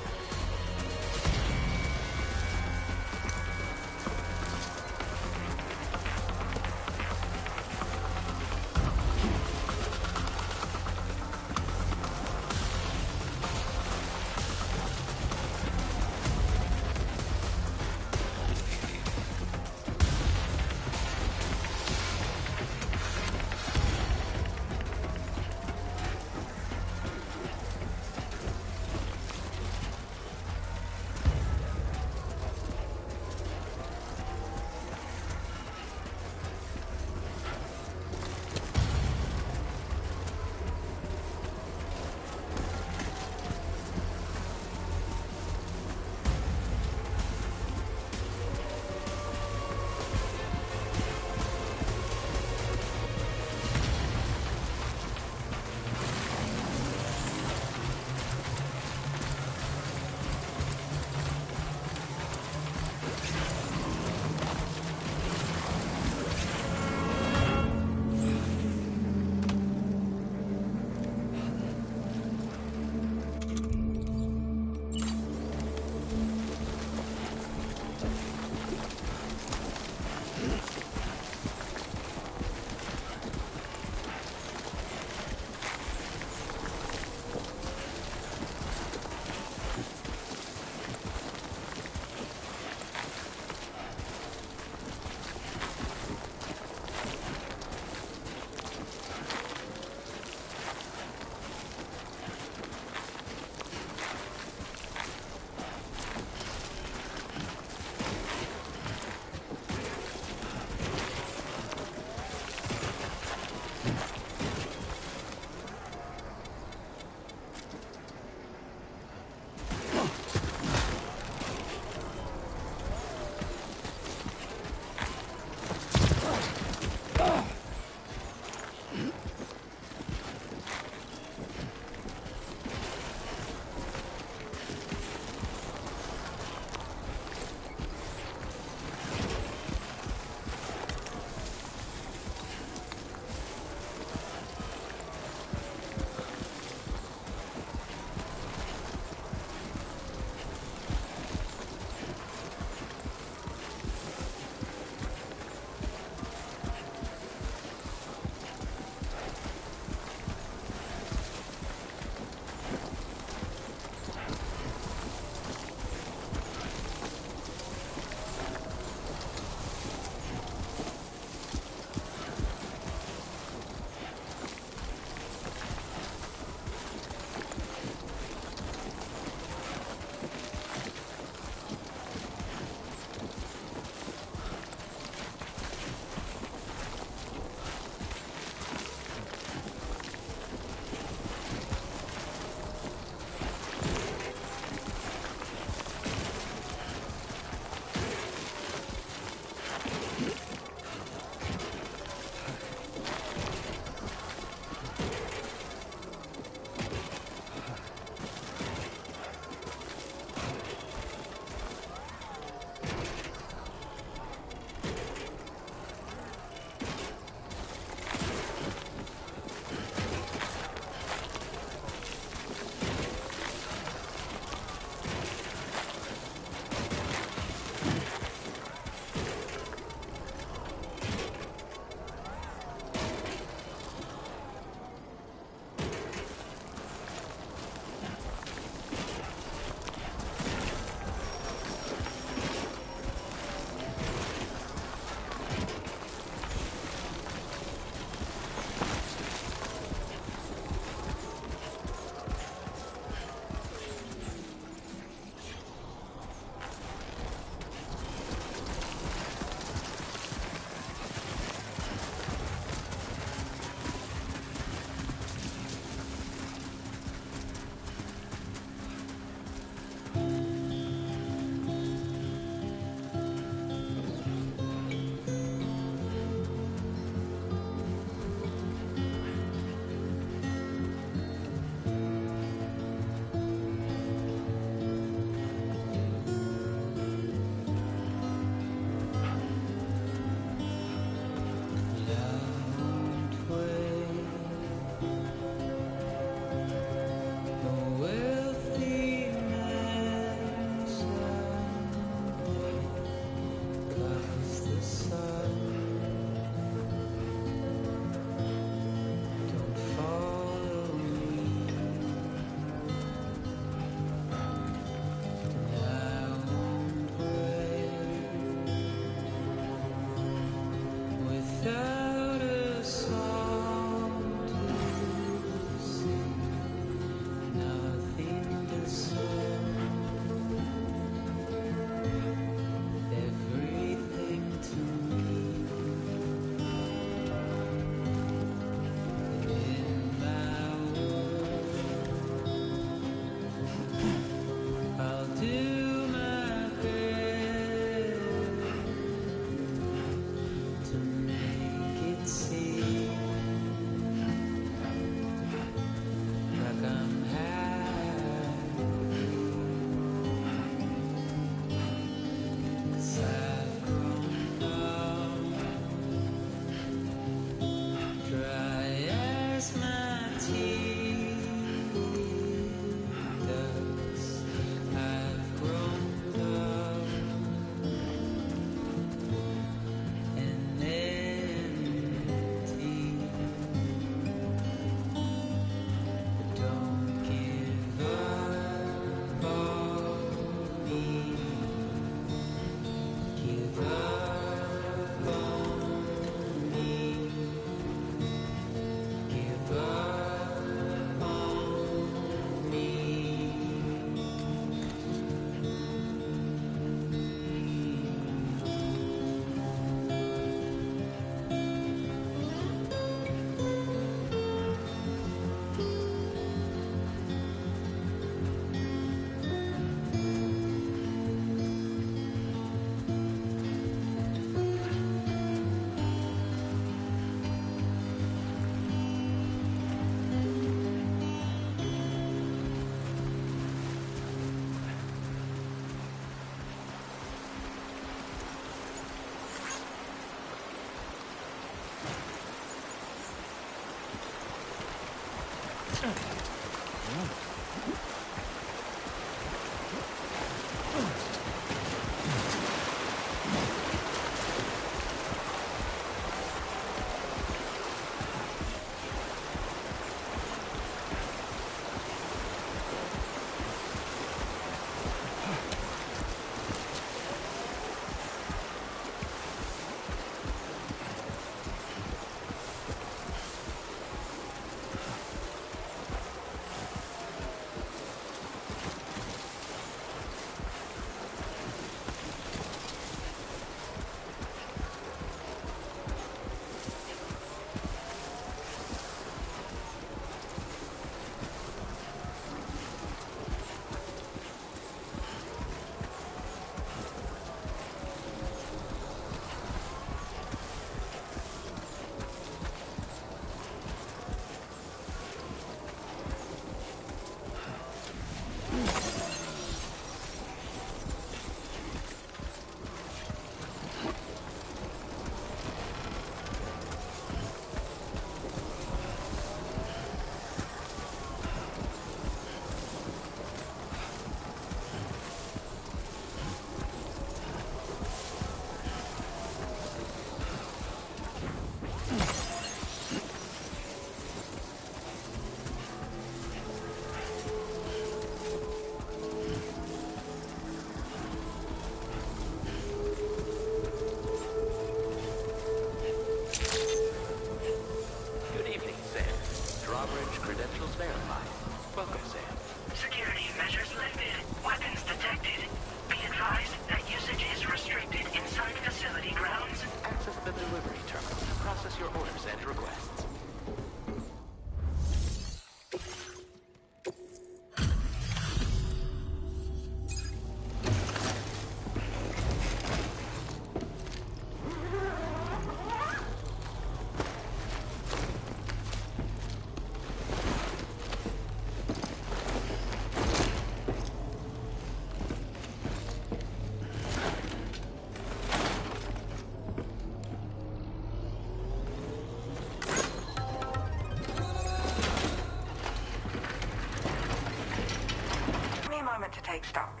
take stock.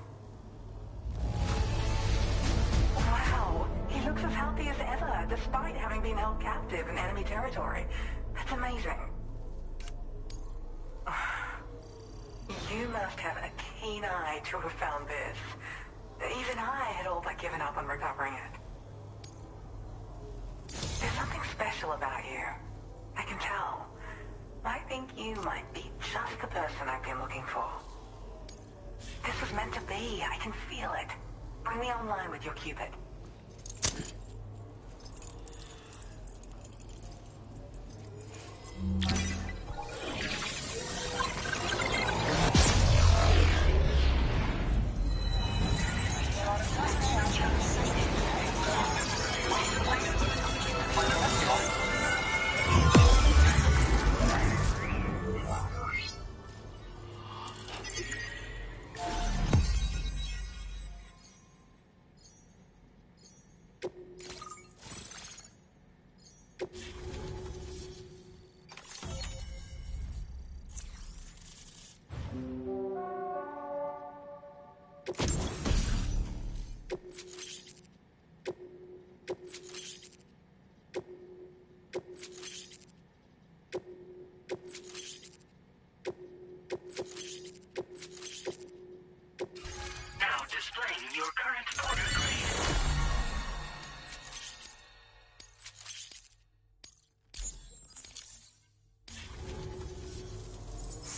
Wow, he looks as healthy as ever, despite having been held captive in enemy territory. That's amazing. You must have a keen eye to have found this. Even I had all but given up on recovering it. There's something special about you. I can tell. I think you might be just the person I've been looking for. This was meant to be. I can feel it. Bring me online with your Cupid.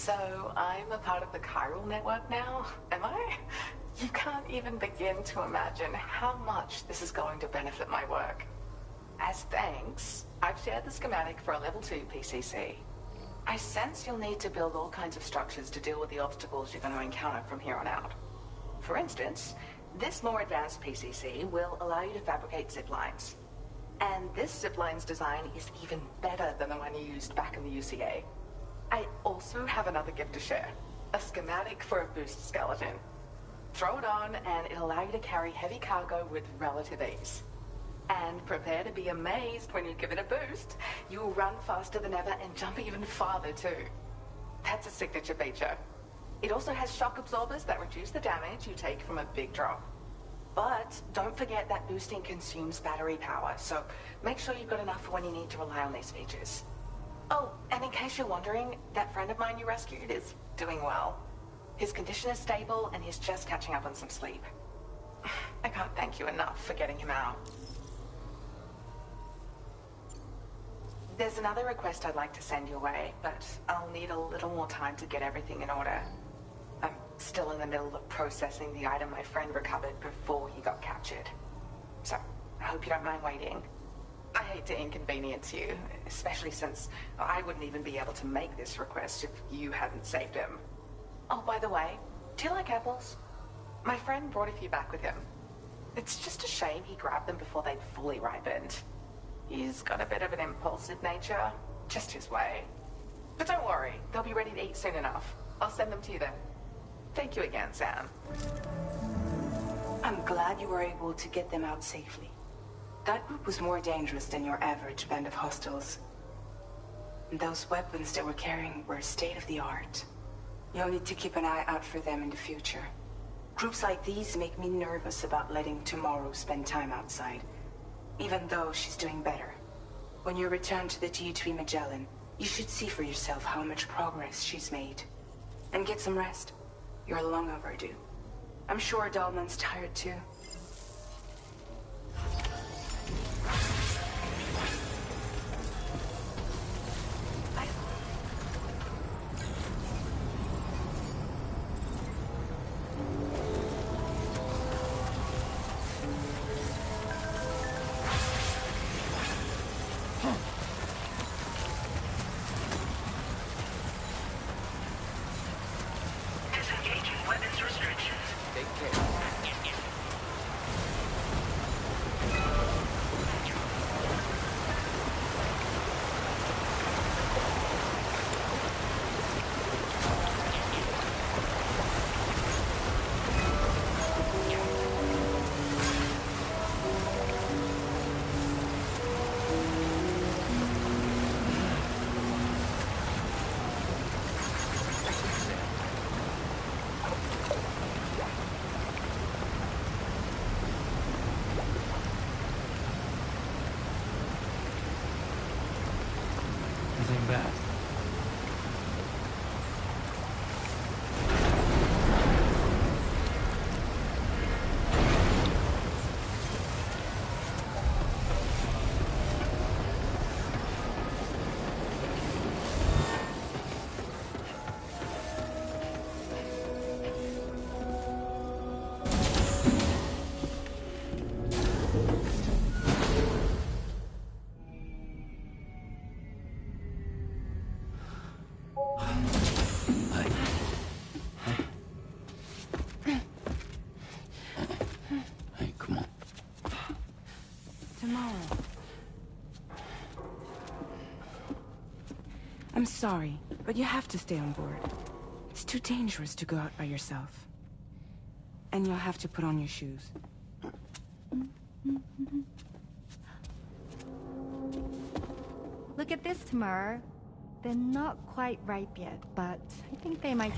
So, I'm a part of the chiral network now, am I? You can't even begin to imagine how much this is going to benefit my work. As thanks, I've shared the schematic for a level 2 PCC. I sense you'll need to build all kinds of structures to deal with the obstacles you're going to encounter from here on out. For instance, this more advanced PCC will allow you to fabricate zip lines. And this zip line's design is even better than the one you used back in the UCA. I also have another gift to share. A schematic for a boost skeleton. Throw it on and it'll allow you to carry heavy cargo with relative ease. And prepare to be amazed when you give it a boost. You'll run faster than ever and jump even farther too. That's a signature feature. It also has shock absorbers that reduce the damage you take from a big drop. But don't forget that boosting consumes battery power, so make sure you've got enough for when you need to rely on these features. Oh, and in case you're wondering, that friend of mine you rescued is doing well. His condition is stable and he's just catching up on some sleep. I can't thank you enough for getting him out. There's another request I'd like to send your way, but I'll need a little more time to get everything in order. I'm still in the middle of processing the item my friend recovered before he got captured. So, I hope you don't mind waiting. I hate to inconvenience you, especially since I wouldn't even be able to make this request if you hadn't saved him. Oh, by the way, do you like apples? My friend brought a few back with him. It's just a shame he grabbed them before they'd fully ripened. He's got a bit of an impulsive nature, just his way. But don't worry, they'll be ready to eat soon enough. I'll send them to you then. Thank you again, Sam. I'm glad you were able to get them out safely. That group was more dangerous than your average band of hostiles. And those weapons they were carrying were state-of-the-art. You'll need to keep an eye out for them in the future. Groups like these make me nervous about letting Tomorrow spend time outside, even though she's doing better. When you return to the G3 Magellan, you should see for yourself how much progress she's made. And get some rest. You're long overdue. I'm sure Dahlman's tired too. sorry, but you have to stay on board. It's too dangerous to go out by yourself. And you'll have to put on your shoes. Look at this, Tamara. They're not quite ripe yet, but I think they might...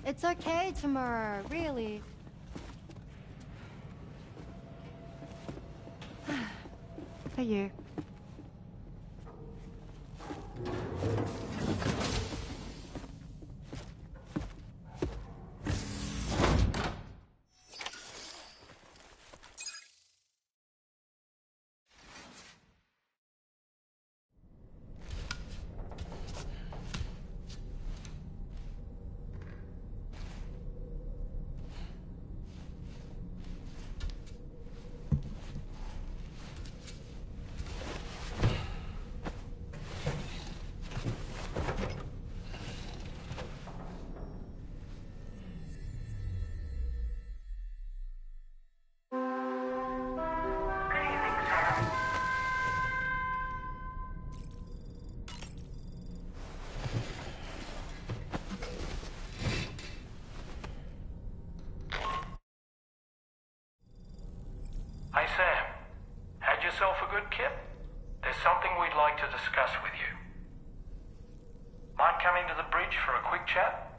It's okay, Tamara, really. For you. Hey Sam, had yourself a good kip? There's something we'd like to discuss with you. Mind coming to the bridge for a quick chat?